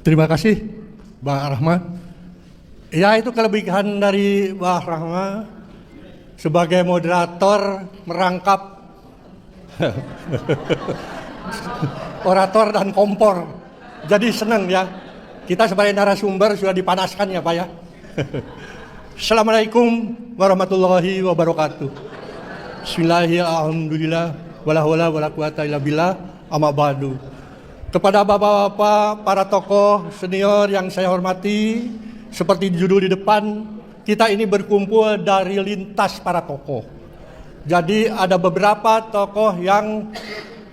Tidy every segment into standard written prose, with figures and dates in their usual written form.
Terima kasih, Bang Rahmat. Ya, itu kelebihan dari Bang Rahmat sebagai moderator merangkap orator dan kompor. Jadi senang ya. Kita sebagai narasumber sudah dipanaskan ya Pak ya. Assalamualaikum warahmatullahi wabarakatuh. Bismillahirrahmanirrahim. Wala haula wala quwata illa billah. Amma ba'du. Kepada bapak-bapak, para tokoh senior yang saya hormati, seperti judul di depan, kita ini berkumpul dari lintas para tokoh. Jadi ada beberapa tokoh yang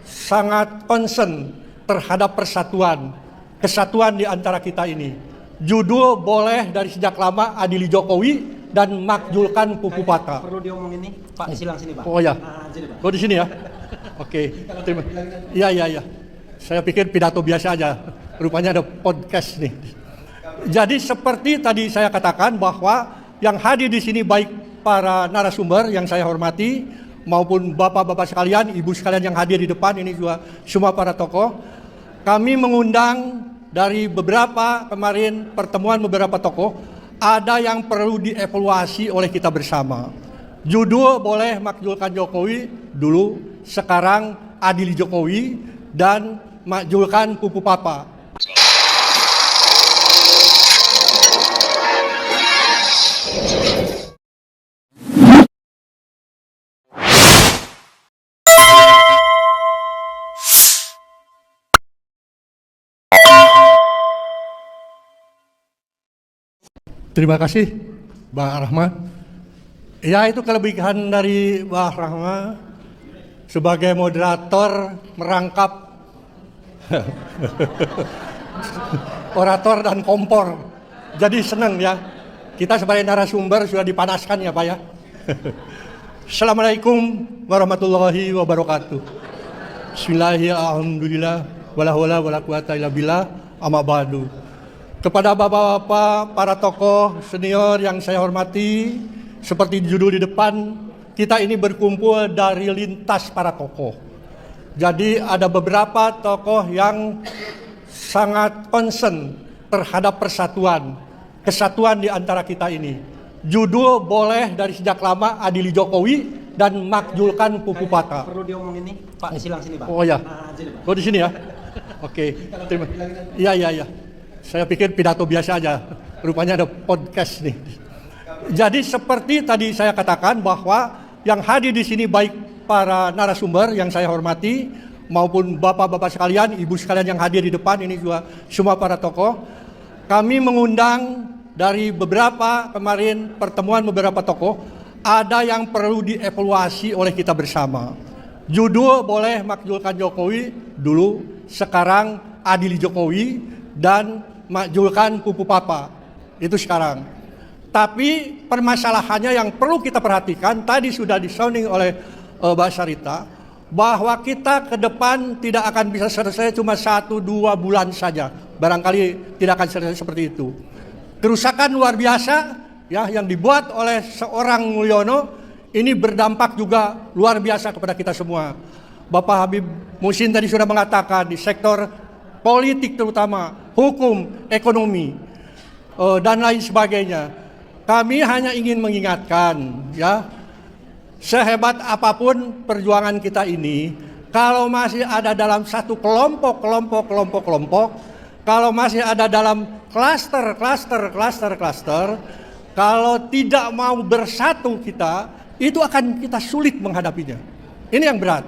sangat concern terhadap persatuan, kesatuan di antara kita ini. Judul boleh dari sejak lama adili Jokowi dan makjulkan Pupu Pata. Perlu diomongin nih, Pak, silang sini Pak. Oh ya, Sini, Pak. di sini ya. Oke, terima. Iya. Saya pikir pidato biasa aja. Rupanya ada podcast nih. Jadi seperti tadi saya katakan bahwa yang hadir di sini baik para narasumber yang saya hormati maupun bapak-bapak sekalian, ibu sekalian yang hadir di depan ini juga semua para tokoh. Kami mengundang dari beberapa kemarin pertemuan beberapa tokoh, ada yang perlu dievaluasi oleh kita bersama. Judul boleh makjulkan Jokowi dulu, sekarang adili Jokowi dan makjulkan Pupu Papa. Terima kasih, Bang Rahmat. Ya, itu kelebihan dari Bang Rahmat sebagai moderator merangkap orator dan kompor. Jadi senang ya. Kita sebagai narasumber sudah dipanaskan ya Pak ya. Assalamualaikum warahmatullahi wabarakatuh. Bismillahirrahmanirrahim. Wala haula wala quwata illa billah. Amma ba'du. Kepada bapak-bapak, para tokoh senior yang saya hormati, seperti judul di depan, kita ini berkumpul dari lintas para tokoh. Jadi ada beberapa tokoh yang sangat concern terhadap persatuan, kesatuan di antara kita ini. Judul boleh dari sejak lama adili Jokowi dan makjulkan Pupu Pata. Perlu diomongin nih, Pak, silang sini Pak. Oh ya, Sini, Pak. di sini ya. Oke, terima. Iya. Saya pikir pidato biasa aja. Rupanya ada podcast nih. Jadi seperti tadi saya katakan bahwa yang hadir di sini baik para narasumber yang saya hormati maupun bapak-bapak sekalian, ibu sekalian yang hadir di depan ini juga semua para tokoh. Kami mengundang dari beberapa kemarin pertemuan beberapa tokoh, ada yang perlu dievaluasi oleh kita bersama. Judul boleh makjulkan Jokowi dulu, sekarang adili Jokowi dan makjulkan Pupu Papa. Itu sekarang. Tapi permasalahannya yang perlu kita perhatikan tadi sudah disounding oleh Mbak Sarita, bahwa kita ke depan tidak akan bisa selesai cuma 1-2 bulan saja. Barangkali tidak akan selesai seperti itu. Kerusakan luar biasa ya yang dibuat oleh seorang Mulyono ini berdampak juga luar biasa kepada kita semua. Bapak Habib Muhsin tadi sudah mengatakan di sektor politik terutama, hukum, ekonomi, dan lain sebagainya. Kami hanya ingin mengingatkan ya, sehebat apapun perjuangan kita ini, kalau masih ada dalam satu kelompok, kalau masih ada dalam klaster, kalau tidak mau bersatu kita, itu akan kita sulit menghadapinya. Ini yang berat.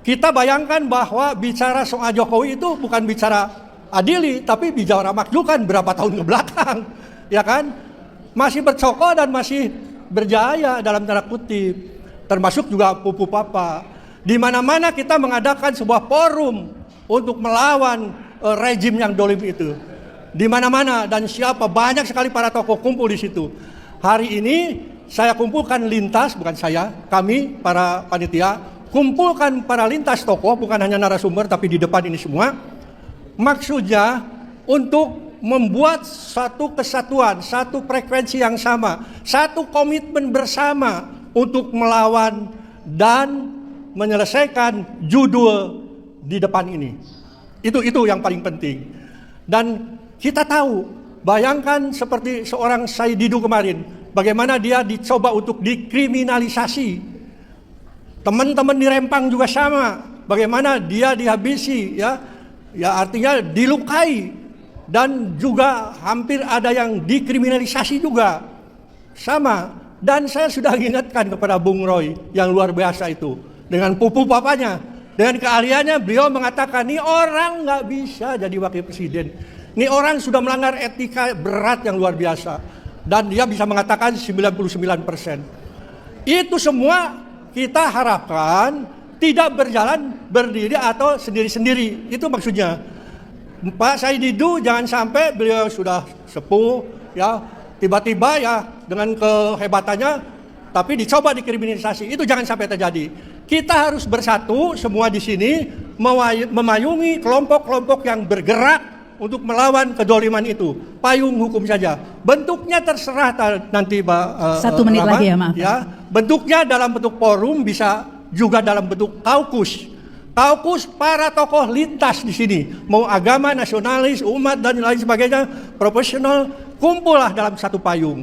Kita bayangkan bahwa bicara soal Jokowi itu bukan bicara adili, tapi bicara makjulkan berapa tahun ke belakang, ya kan? Masih bercokol dan masih berjaya dalam tanda kutip, termasuk juga Pupu Papa. Di mana-mana kita mengadakan sebuah forum untuk melawan rejim yang dolim itu. Di mana-mana dan siapa banyak sekali para tokoh kumpul di situ. Hari ini saya kumpulkan lintas, bukan saya, kami para panitia kumpulkan para lintas tokoh, bukan hanya narasumber tapi di depan ini semua. Maksudnya untuk membuat satu kesatuan, satu frekuensi yang sama, satu komitmen bersama untuk melawan dan menyelesaikan judul di depan ini. Itu yang paling penting. Dan kita tahu, bayangkan seperti seorang Said Didu kemarin, bagaimana dia dicoba untuk dikriminalisasi. Teman-teman di Rempang juga sama, bagaimana dia dihabisi, ya artinya dilukai, dan juga hampir ada yang dikriminalisasi juga, sama. Dan saya sudah ingatkan kepada Bung Roy yang luar biasa itu, dengan pupu papanya, dengan keahliannya, beliau mengatakan, ini orang nggak bisa jadi wakil presiden. Ini orang sudah melanggar etika berat yang luar biasa. Dan dia bisa mengatakan 99%. Itu semua kita harapkan tidak berjalan berdiri atau sendiri-sendiri. Itu maksudnya. Pak Said Didu jangan sampai beliau sudah sepuh, ya tiba-tiba ya dengan kehebatannya, tapi dicoba dikriminalisasi. Itu jangan sampai terjadi. Kita harus bersatu semua di sini memayungi kelompok-kelompok yang bergerak untuk melawan kedoliman itu. Payung hukum saja. Bentuknya terserah nanti Pak. 1 menit Rahman, lagi ya, maaf. Ya, bentuknya dalam bentuk forum, bisa juga dalam bentuk kaukus. Kaukus para tokoh lintas di sini, mau agama, nasionalis, umat dan lain sebagainya, profesional, kumpullah dalam satu payung.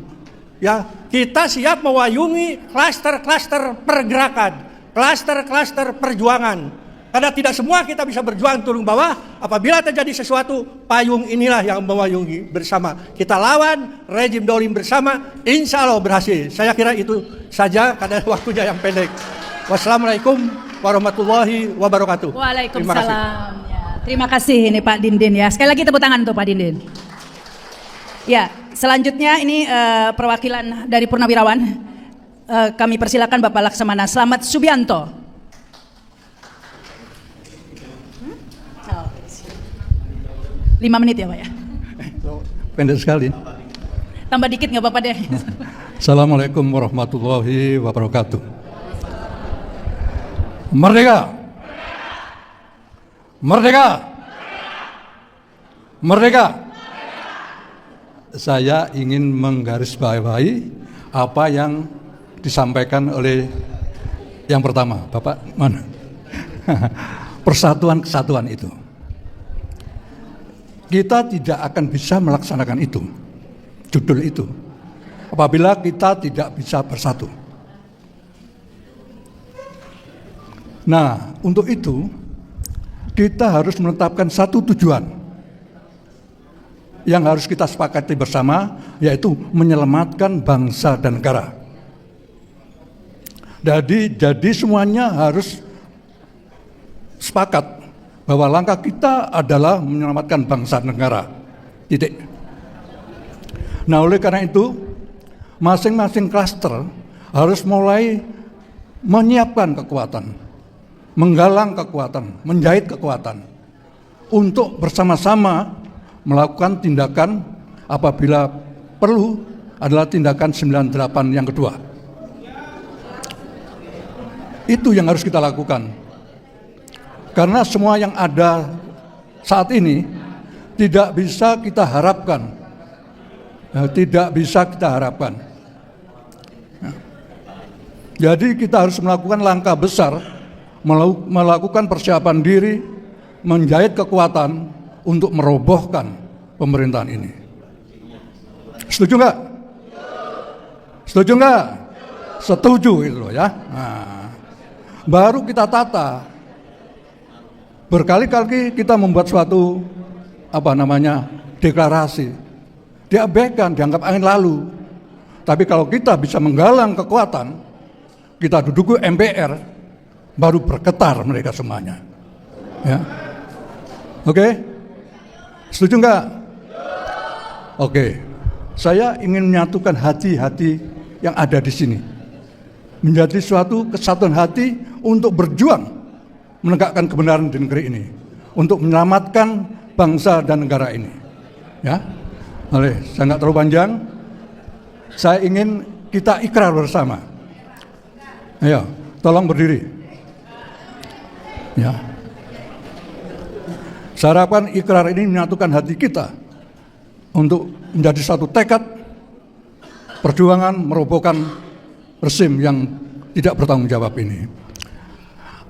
Ya, kita siap mewayungi klaster-klaster pergerakan, klaster-klaster perjuangan. Karena tidak semua kita bisa berjuang turun bawah. Apabila terjadi sesuatu, payung inilah yang mewayungi bersama. Kita lawan rejim dolim bersama, insya Allah berhasil. Saya kira itu saja karena waktunya yang pendek. Wassalamualaikum warahmatullahi wabarakatuh. Waalaikumsalam. Terima kasih ini Pak Dindin ya. Sekali lagi tepuk tangan untuk Pak Dindin. Ya, selanjutnya ini perwakilan dari Purnawirawan. Kami persilakan Bapak Laksamana Slamet Subianto. 5 menit ya Pak ya. Pendek sekali. Tambah dikit nggak Bapak deh. Assalamualaikum warahmatullahi wabarakatuh. Merdeka! Merdeka! Merdeka! Saya ingin menggarisbawahi apa yang disampaikan oleh yang pertama, Bapak mana? Persatuan kesatuan itu. Kita tidak akan bisa melaksanakan itu, judul itu, apabila kita tidak bisa bersatu. Nah, untuk itu kita harus menetapkan satu tujuan yang harus kita sepakati bersama, yaitu menyelamatkan bangsa dan negara. Jadi semuanya harus sepakat bahwa langkah kita adalah menyelamatkan bangsa dan negara. Titik. Nah, oleh karena itu, masing-masing klaster harus mulai menyiapkan kekuatan, menggalang kekuatan, menjahit kekuatan untuk bersama-sama melakukan tindakan apabila perlu adalah tindakan 98 yang kedua. Itu yang harus kita lakukan. Karena semua yang ada saat ini tidak bisa kita harapkan. Tidak bisa kita harapkan. Jadi kita harus melakukan langkah besar, melakukan persiapan diri, menjahit kekuatan untuk merobohkan pemerintahan ini. Setuju nggak? Setuju nggak? Setuju itu loh ya. Nah, baru kita tata. Berkali-kali kita membuat suatu deklarasi, diabaikan, dianggap angin lalu. Tapi kalau kita bisa menggalang kekuatan, kita duduk ke MPR, baru bergetar mereka semuanya. Ya, oke? Setuju nggak? Oke, saya ingin menyatukan hati-hati yang ada di sini, menjadi suatu kesatuan hati untuk berjuang menegakkan kebenaran di negeri ini, untuk menyelamatkan bangsa dan negara ini. Ya, saya nggak terlalu panjang. Saya ingin kita ikrar bersama. Ayo, tolong berdiri. Ya, saya harapkan ikrar ini menyatukan hati kita untuk menjadi satu tekad perjuangan merobohkan rezim yang tidak bertanggung jawab ini.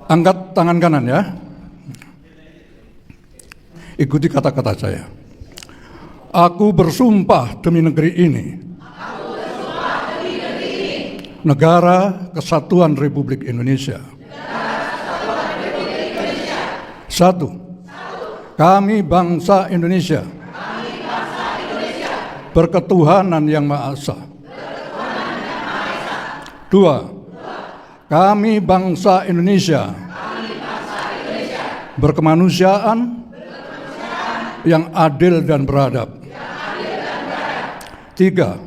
Angkat tangan kanan ya. Ikuti kata-kata saya. Aku bersumpah demi negeri ini. Negara Kesatuan Republik Indonesia. Satu, kami bangsa Indonesia. Berketuhanan yang Maha Esa. Dua, kami bangsa Indonesia. Berkemanusiaan yang adil dan beradab. Tiga,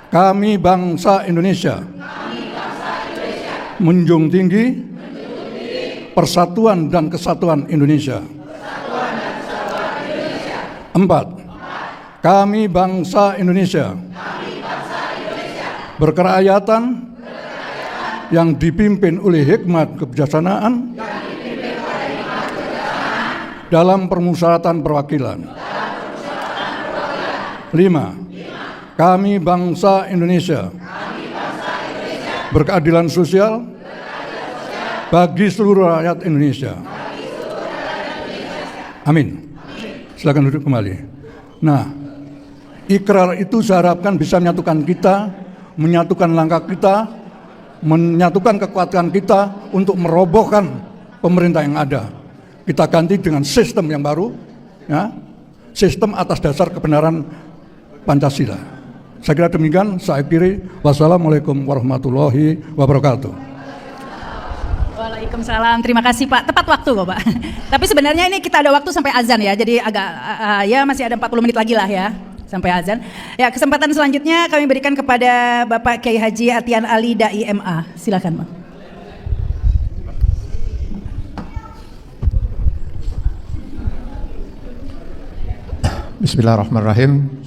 kami bangsa Indonesia menjunjung tinggi persatuan dan kesatuan Indonesia. Empat, kami bangsa Indonesia berkerakyatan yang dipimpin oleh hikmat kebijaksanaan dalam permusyawaratan perwakilan. Lima, kami bangsa Indonesia berkeadilan sosial bagi seluruh rakyat Indonesia. Amin. Silakan duduk kembali. Nah, ikrar itu saya harapkan bisa menyatukan kita, menyatukan langkah kita, menyatukan kekuatan kita untuk merobohkan pemerintah yang ada. Kita ganti dengan sistem yang baru, ya, sistem atas dasar kebenaran Pancasila. Saya kira demikian, saya akhiri. Wassalamualaikum warahmatullahi wabarakatuh. Waalaikumsalam, terima kasih Pak. Tepat waktu kok Pak. Tapi sebenarnya ini kita ada waktu sampai azan ya, jadi agak ya masih ada 40 menit lagi lah ya sampai azan. Ya, kesempatan selanjutnya kami berikan kepada Bapak Kiai Haji Atian Ali Dai MA. Silakan Bang. Bismillahirrahmanirrahim.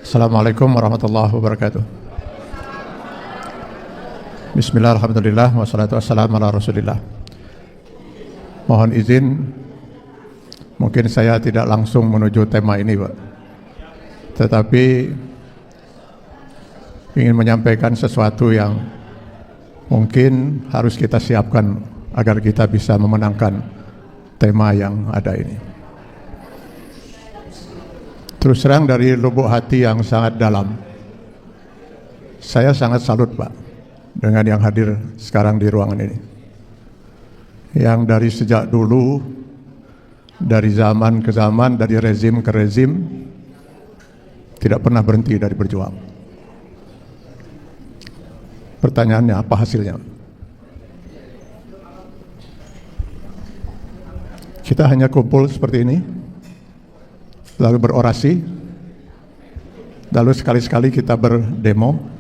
Assalamualaikum warahmatullahi wabarakatuh. Bismillah, alhamdulillah, wassalatu wassalamu ala rasulillah. Mohon izin, mungkin saya tidak langsung menuju tema ini Pak, tetapi ingin menyampaikan sesuatu yang mungkin harus kita siapkan agar kita bisa memenangkan tema yang ada ini. Terus terang dari lubuk hati yang sangat dalam, saya sangat salut Pak dengan yang hadir sekarang di ruangan ini, yang dari sejak dulu, dari zaman ke zaman, dari rezim ke rezim, tidak pernah berhenti dari berjuang. Pertanyaannya, apa hasilnya? Kita hanya kumpul seperti ini, lalu berorasi, lalu sekali-sekali kita berdemo.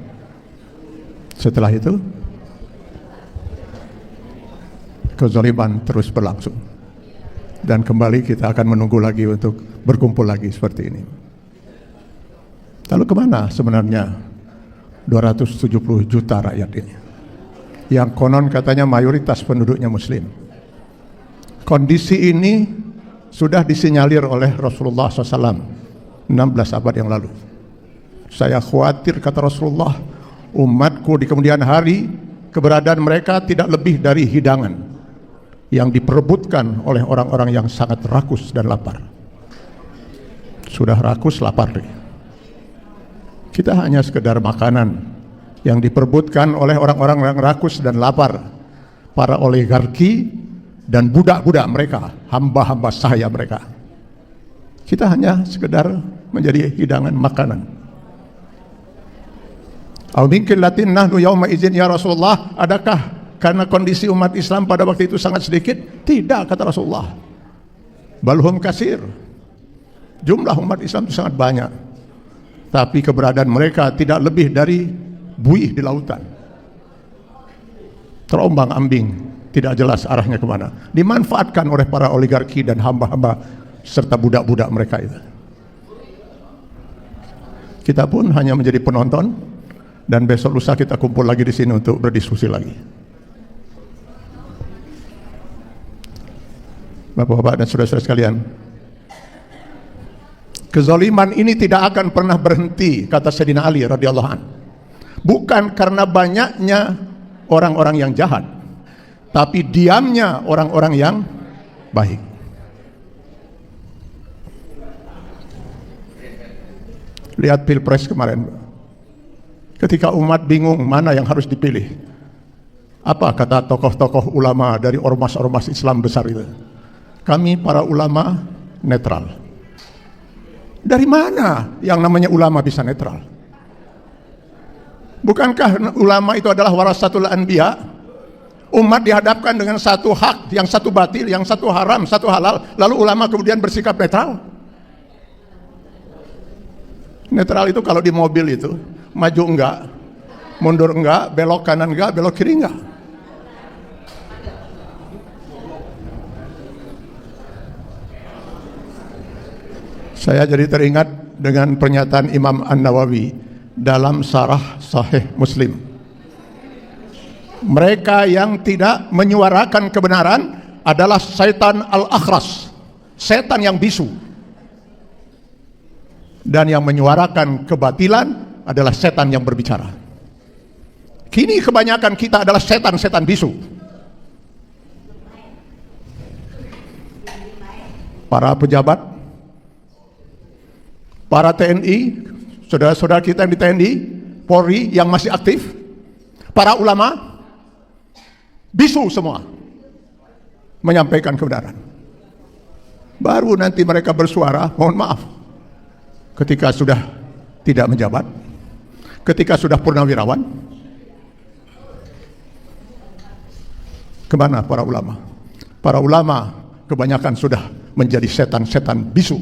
Setelah itu kezaliman terus berlangsung, dan kembali kita akan menunggu lagi untuk berkumpul lagi seperti ini. Lalu kemana sebenarnya 270 juta rakyat ini, yang konon katanya mayoritas penduduknya muslim? Kondisi ini sudah disinyalir oleh Rasulullah SAW 16 abad yang lalu. Saya khawatir, kata Rasulullah, umatku di kemudian hari keberadaan mereka tidak lebih dari hidangan yang diperebutkan oleh orang-orang yang sangat rakus dan lapar. Sudah rakus, lapar. Kita hanya sekedar makanan yang diperebutkan oleh orang-orang yang rakus dan lapar, para oligarki dan budak-budak mereka, hamba-hamba sahaya mereka. Kita hanya sekedar menjadi hidangan makanan. Au mungkin latin nahnu yauma izin ya Rasulullah, adakah karena kondisi umat Islam pada waktu itu sangat sedikit? Tidak, kata Rasulullah. Balhum kasir. Jumlah umat Islam itu sangat banyak, tapi keberadaan mereka tidak lebih dari buih di lautan, terombang-ambing, tidak jelas arahnya kemana, dimanfaatkan oleh para oligarki dan hamba-hamba serta budak-budak mereka itu. Kita pun hanya menjadi penonton, dan besok lusa kita kumpul lagi di sini untuk berdiskusi lagi. Bapak-bapak dan saudara-saudara sekalian, kezaliman ini tidak akan pernah berhenti, kata Sayyidina Ali radhiyallahu anhu. Bukan karena banyaknya orang-orang yang jahat, tapi diamnya orang-orang yang baik. Lihat Pilpres kemarin, ketika umat bingung mana yang harus dipilih, apa kata tokoh-tokoh ulama dari ormas-ormas Islam besar itu? Kami para ulama netral. Dari mana yang namanya ulama bisa netral? Bukankah ulama itu adalah warasatul anbiya? Umat dihadapkan dengan satu hak, yang satu batil, yang satu haram, satu halal, lalu ulama kemudian bersikap netral. Netral itu kalau di mobil itu, maju enggak, mundur enggak, belok kanan enggak, belok kiri enggak. Saya jadi teringat dengan pernyataan Imam An-Nawawi dalam Syarah Sahih Muslim. Mereka yang tidak menyuarakan kebenaran adalah setan al-akhras, setan yang bisu. Dan yang menyuarakan kebatilan adalah setan yang berbicara. Kini kebanyakan kita adalah setan-setan bisu. Para pejabat, para TNI, saudara-saudara kita yang di TNI, Polri yang masih aktif, para ulama, bisu semua menyampaikan kebenaran. Baru nanti mereka bersuara, mohon maaf, ketika sudah tidak menjabat, ketika sudah purnawirawan. Kemana para ulama? Para ulama kebanyakan sudah menjadi setan-setan bisu.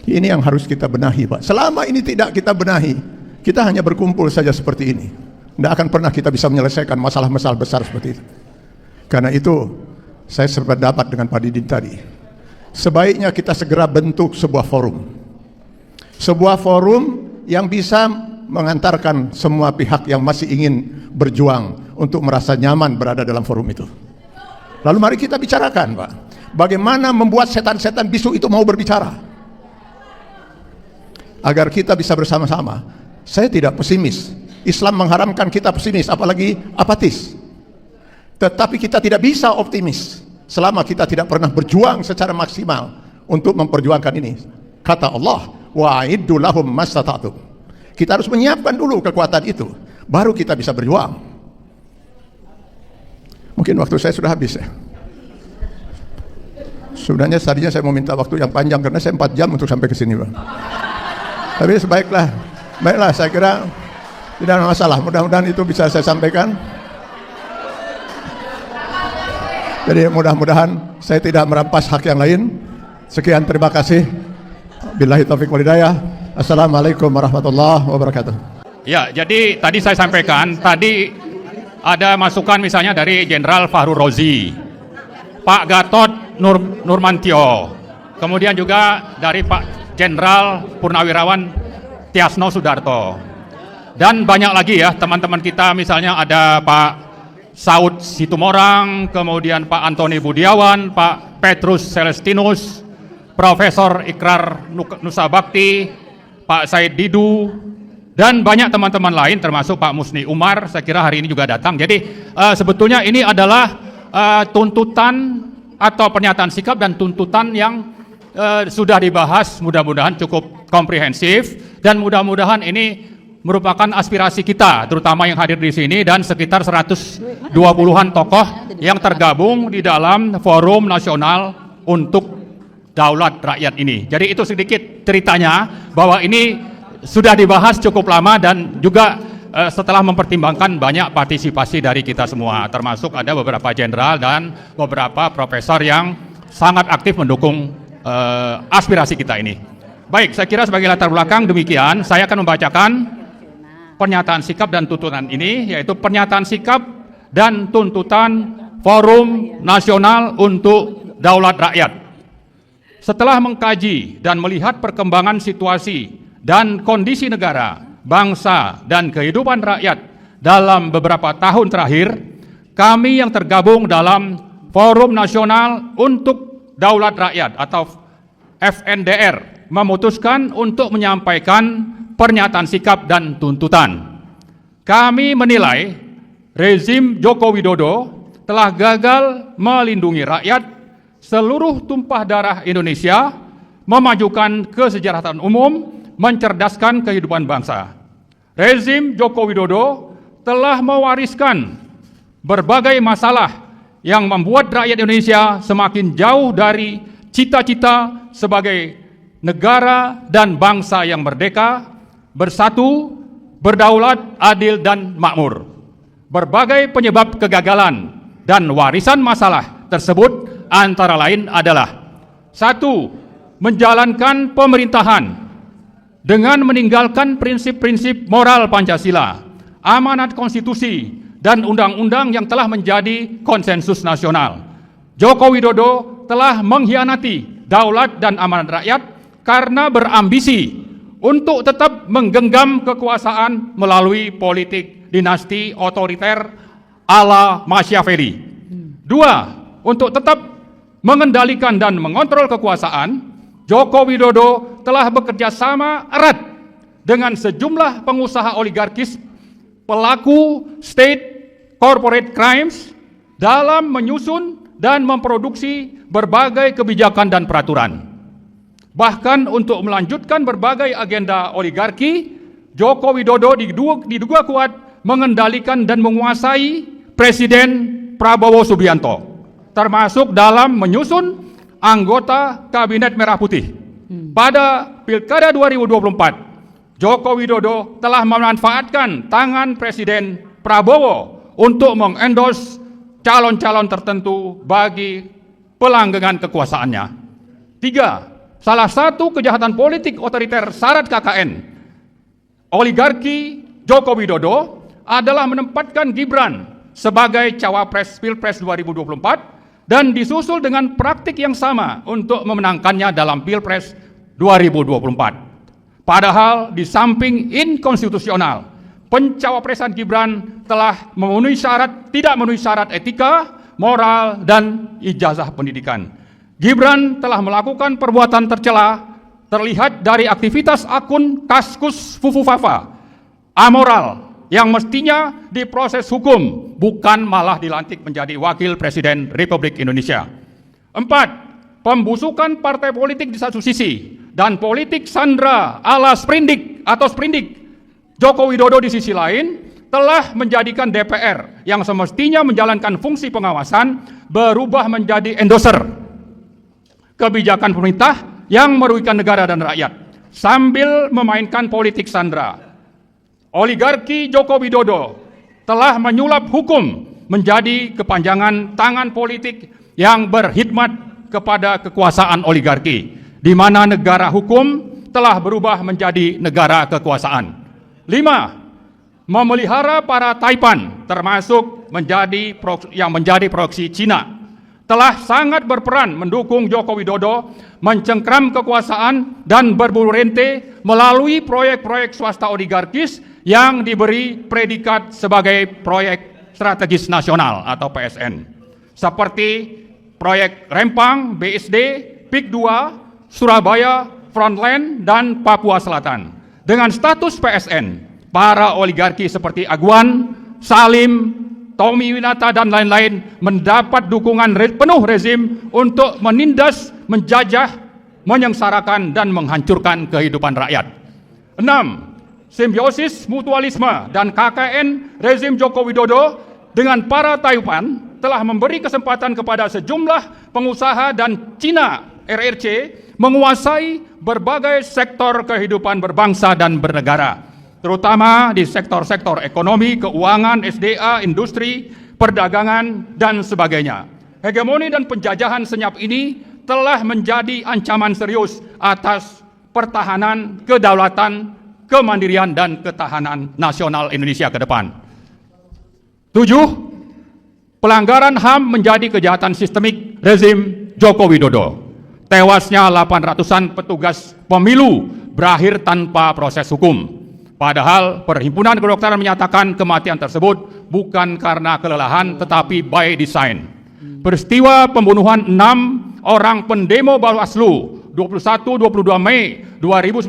Ini yang harus kita benahi, Pak. Selama ini tidak kita benahi, kita hanya berkumpul saja seperti ini. Tidak akan pernah kita bisa menyelesaikan masalah-masalah besar seperti itu. Karena itu, saya sependapat dengan Pak Didin tadi. Sebaiknya kita segera bentuk sebuah forum. Sebuah forum yang bisa mengantarkan semua pihak yang masih ingin berjuang untuk merasa nyaman berada dalam forum itu. Lalu mari kita bicarakan, Pak. Bagaimana membuat setan-setan bisu itu mau berbicara? Agar kita bisa bersama-sama. Saya tidak pesimis. Islam mengharamkan kita pesimis, apalagi apatis. Tetapi kita tidak bisa optimis selama kita tidak pernah berjuang secara maksimal untuk memperjuangkan ini. Kata Allah, wa'iddu lahum mastata'tum. Kita harus menyiapkan dulu kekuatan itu, baru kita bisa berjuang. Mungkin waktu saya sudah habis ya. Sebenarnya tadinya saya mau minta waktu yang panjang karena saya 4 jam untuk sampai ke sini, Bang. Tapi baiklah, saya kira tidak ada masalah. Mudah-mudahan itu bisa saya sampaikan. Jadi mudah-mudahan saya tidak merampas hak yang lain. Sekian, terima kasih. Billahi taufiq wal hidayah. Assalamualaikum warahmatullahi wabarakatuh. Ya, jadi tadi saya sampaikan, tadi ada masukan misalnya dari Jenderal Fahru Rozi, Pak Gatot Nurmantio, kemudian juga dari Pak Jenderal Purnawirawan Tiasno Sudarto, dan banyak lagi ya teman-teman kita, misalnya ada Pak Saud Situmorang, kemudian Pak Antoni Budiawan, Pak Petrus Celestinus, Profesor Ikrar Nusabakti, Pak Said Didu, dan banyak teman-teman lain termasuk Pak Musni Umar, saya kira hari ini juga datang. Jadi sebetulnya ini adalah tuntutan atau pernyataan sikap dan tuntutan yang sudah dibahas, mudah-mudahan cukup komprehensif, dan mudah-mudahan ini merupakan aspirasi kita, terutama yang hadir di sini dan sekitar 120-an tokoh yang tergabung di dalam Forum Nasional untuk Daulat Rakyat ini. Jadi itu sedikit ceritanya, bahwa ini sudah dibahas cukup lama dan juga setelah mempertimbangkan banyak partisipasi dari kita semua, termasuk ada beberapa jenderal dan beberapa profesor yang sangat aktif mendukung aspirasi kita ini. Baik, saya kira sebagai latar belakang demikian, saya akan membacakan pernyataan sikap dan tuntutan ini, yaitu pernyataan sikap dan tuntutan Forum Nasional untuk Daulat Rakyat. Setelah mengkaji dan melihat perkembangan situasi dan kondisi negara, bangsa, dan kehidupan rakyat dalam beberapa tahun terakhir, kami yang tergabung dalam Forum Nasional untuk Daulat Rakyat atau FNDR memutuskan untuk menyampaikan pernyataan sikap dan tuntutan. Kami menilai rezim Joko Widodo telah gagal melindungi rakyat seluruh tumpah darah Indonesia memajukan kesejahteraan umum, mencerdaskan kehidupan bangsa. Rezim Joko Widodo telah mewariskan berbagai masalah yang membuat rakyat Indonesia semakin jauh dari cita-cita sebagai negara dan bangsa yang merdeka, bersatu, berdaulat, adil, dan makmur. Berbagai penyebab kegagalan dan warisan masalah tersebut antara lain adalah: 1. Menjalankan pemerintahan dengan meninggalkan prinsip-prinsip moral Pancasila, amanat konstitusi, dan undang-undang yang telah menjadi konsensus nasional. Joko Widodo telah mengkhianati daulat dan amanat rakyat karena berambisi untuk tetap menggenggam kekuasaan melalui politik dinasti otoriter ala Machiavelli. 2. Untuk tetap mengendalikan dan mengontrol kekuasaan, Joko Widodo telah bekerja sama erat dengan sejumlah pengusaha oligarkis, pelaku state corporate crimes dalam menyusun dan memproduksi berbagai kebijakan dan peraturan. Bahkan untuk melanjutkan berbagai agenda oligarki, Joko Widodo diduga kuat mengendalikan dan menguasai Presiden Prabowo Subianto, termasuk dalam menyusun anggota Kabinet Merah Putih. Pada Pilkada 2024, Joko Widodo telah memanfaatkan tangan Presiden Prabowo untuk mengendorse calon-calon tertentu bagi pelanggengan kekuasaannya. 3. Salah satu kejahatan politik otoriter syarat KKN oligarki Joko Widodo adalah menempatkan Gibran sebagai cawapres Pilpres 2024 dan disusul dengan praktik yang sama untuk memenangkannya dalam Pilpres 2024. Padahal di samping inkonstitusional, pencawapresan Gibran telah tidak memenuhi syarat etika, moral, dan ijazah pendidikan. Gibran telah melakukan perbuatan tercela terlihat dari aktivitas akun Kaskus Fufufafa, amoral, yang mestinya diproses hukum, bukan malah dilantik menjadi Wakil Presiden Republik Indonesia. 4. Pembusukan partai politik di satu sisi dan politik sandra ala sprindik atau sprindik Joko Widodo di sisi lain telah menjadikan DPR yang semestinya menjalankan fungsi pengawasan berubah menjadi endorser kebijakan pemerintah yang merugikan negara dan rakyat sambil memainkan politik sandra. Oligarki Joko Widodo telah menyulap hukum menjadi kepanjangan tangan politik yang berkhidmat kepada kekuasaan oligarki, di mana negara hukum telah berubah menjadi negara kekuasaan. 5. Memelihara para taipan, termasuk yang menjadi proksi Cina, telah sangat berperan mendukung Joko Widodo mencengkram kekuasaan dan berburu rente melalui proyek-proyek swasta oligarkis yang diberi predikat sebagai proyek strategis nasional atau PSN, seperti proyek Rempang, BSD, PIK 2, Surabaya, Frontline, dan Papua Selatan. Dengan status PSN, para oligarki seperti Aguan, Salim, Tommy Winata, dan lain-lain mendapat dukungan penuh rezim untuk menindas, menjajah, menyengsarakan, dan menghancurkan kehidupan rakyat. 6. Simbiosis mutualisme dan KKN rezim Joko Widodo dengan para taipan telah memberi kesempatan kepada sejumlah pengusaha dan Cina RRC menguasai berbagai sektor kehidupan berbangsa dan bernegara, terutama di sektor-sektor ekonomi, keuangan, SDA, industri, perdagangan, dan sebagainya. Hegemoni dan penjajahan senyap ini telah menjadi ancaman serius atas pertahanan, kedaulatan, kemandirian, dan ketahanan nasional Indonesia ke depan. 7. Pelanggaran HAM menjadi kejahatan sistemik rezim Joko Widodo. Tewasnya 800-an petugas pemilu berakhir tanpa proses hukum. Padahal Perhimpunan Kedokteran menyatakan kematian tersebut bukan karena kelelahan tetapi by design. Peristiwa pembunuhan 6 orang pendemo Bawaslu 21-22 Mei 2019,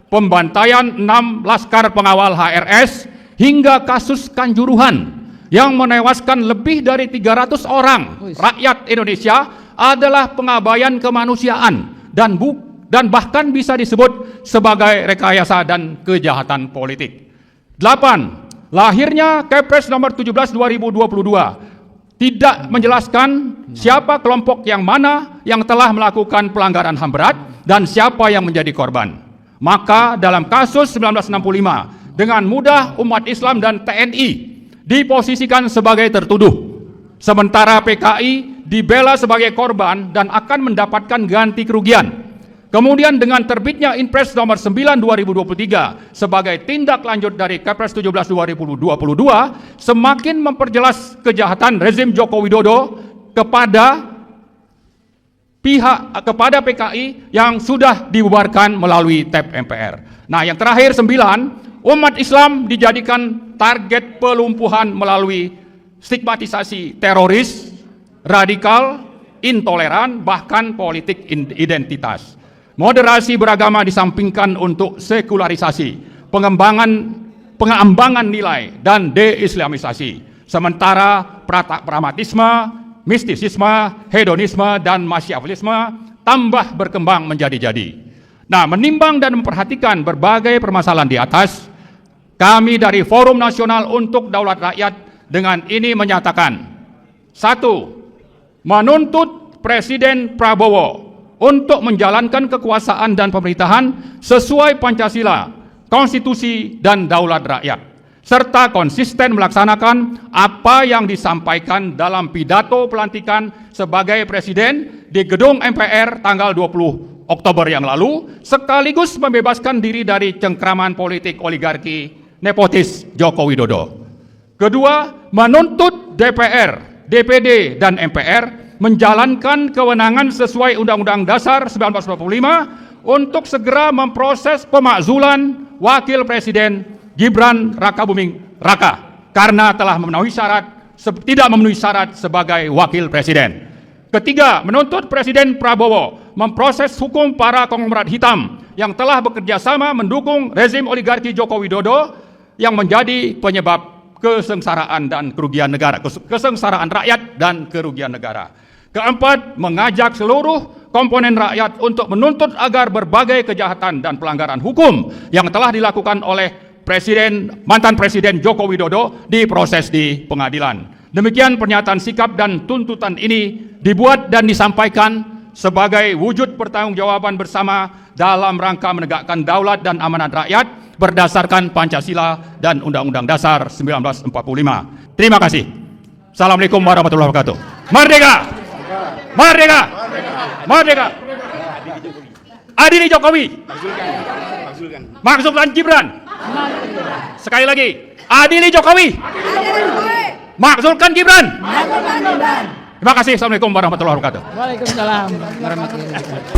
pembantaian 6 laskar pengawal HRS, hingga kasus Kanjuruhan yang menewaskan lebih dari 300 orang rakyat Indonesia adalah pengabaian kemanusiaan dan bahkan bisa disebut sebagai rekayasa dan kejahatan politik. 8. Lahirnya Kepres nomor 17 2022 tidak menjelaskan siapa kelompok yang mana yang telah melakukan pelanggaran HAM berat dan siapa yang menjadi korban. Maka dalam kasus 1965 dengan mudah umat Islam dan TNI diposisikan sebagai tertuduh, sementara PKI dibela sebagai korban dan akan mendapatkan ganti kerugian. Kemudian dengan terbitnya Inpres nomor 9 2023 sebagai tindak lanjut dari Kepres 17 2022 semakin memperjelas kejahatan rezim Joko Widodo kepada PKI yang sudah dibubarkan melalui TAP MPR. Nah, yang terakhir 9, umat Islam dijadikan target pelumpuhan melalui stigmatisasi teroris, radikal, intoleran, bahkan politik identitas. Moderasi beragama disampingkan untuk sekularisasi, pengembangan nilai, dan deislamisasi. Sementara pragmatisme, mistisisme, hedonisme, dan masyafilisme tambah berkembang menjadi-jadi. Nah, menimbang dan memperhatikan berbagai permasalahan di atas, kami dari Forum Nasional untuk Daulat Rakyat dengan ini menyatakan: 1. Menuntut Presiden Prabowo untuk menjalankan kekuasaan dan pemerintahan sesuai Pancasila, Konstitusi, dan Daulat Rakyat, serta konsisten melaksanakan apa yang disampaikan dalam pidato pelantikan sebagai Presiden di Gedung MPR tanggal 20 Oktober yang lalu, sekaligus membebaskan diri dari cengkraman politik oligarki nepotis Joko Widodo. Kedua, menuntut DPR, DPD, dan MPR menjalankan kewenangan sesuai Undang-Undang Dasar 1945 untuk segera memproses pemakzulan Wakil Presiden Gibran Rakabuming Raka karena telah tidak memenuhi syarat sebagai Wakil Presiden. Ketiga, menuntut Presiden Prabowo memproses hukum para konglomerat hitam yang telah bekerja sama mendukung rezim oligarki Joko Widodo yang menjadi penyebab kesengsaraan dan kerugian negara, kesengsaraan rakyat dan kerugian negara. Keempat, mengajak seluruh komponen rakyat untuk menuntut agar berbagai kejahatan dan pelanggaran hukum yang telah dilakukan oleh mantan Presiden Joko Widodo diproses di pengadilan. Demikian pernyataan sikap dan tuntutan ini dibuat dan disampaikan sebagai wujud pertanggungjawaban bersama dalam rangka menegakkan daulat dan amanat rakyat berdasarkan Pancasila dan Undang-Undang Dasar 1945. Terima kasih. Assalamualaikum warahmatullahi wabarakatuh. Merdeka! Merdeka! Merdeka! Adili Jokowi! Maksudkan Gibran! Sekali lagi, adili Jokowi! Maksudkan Gibran! Terima kasih. Assalamualaikum warahmatullahi wabarakatuh. Waalaikumsalam warahmatullahi wabarakatuh.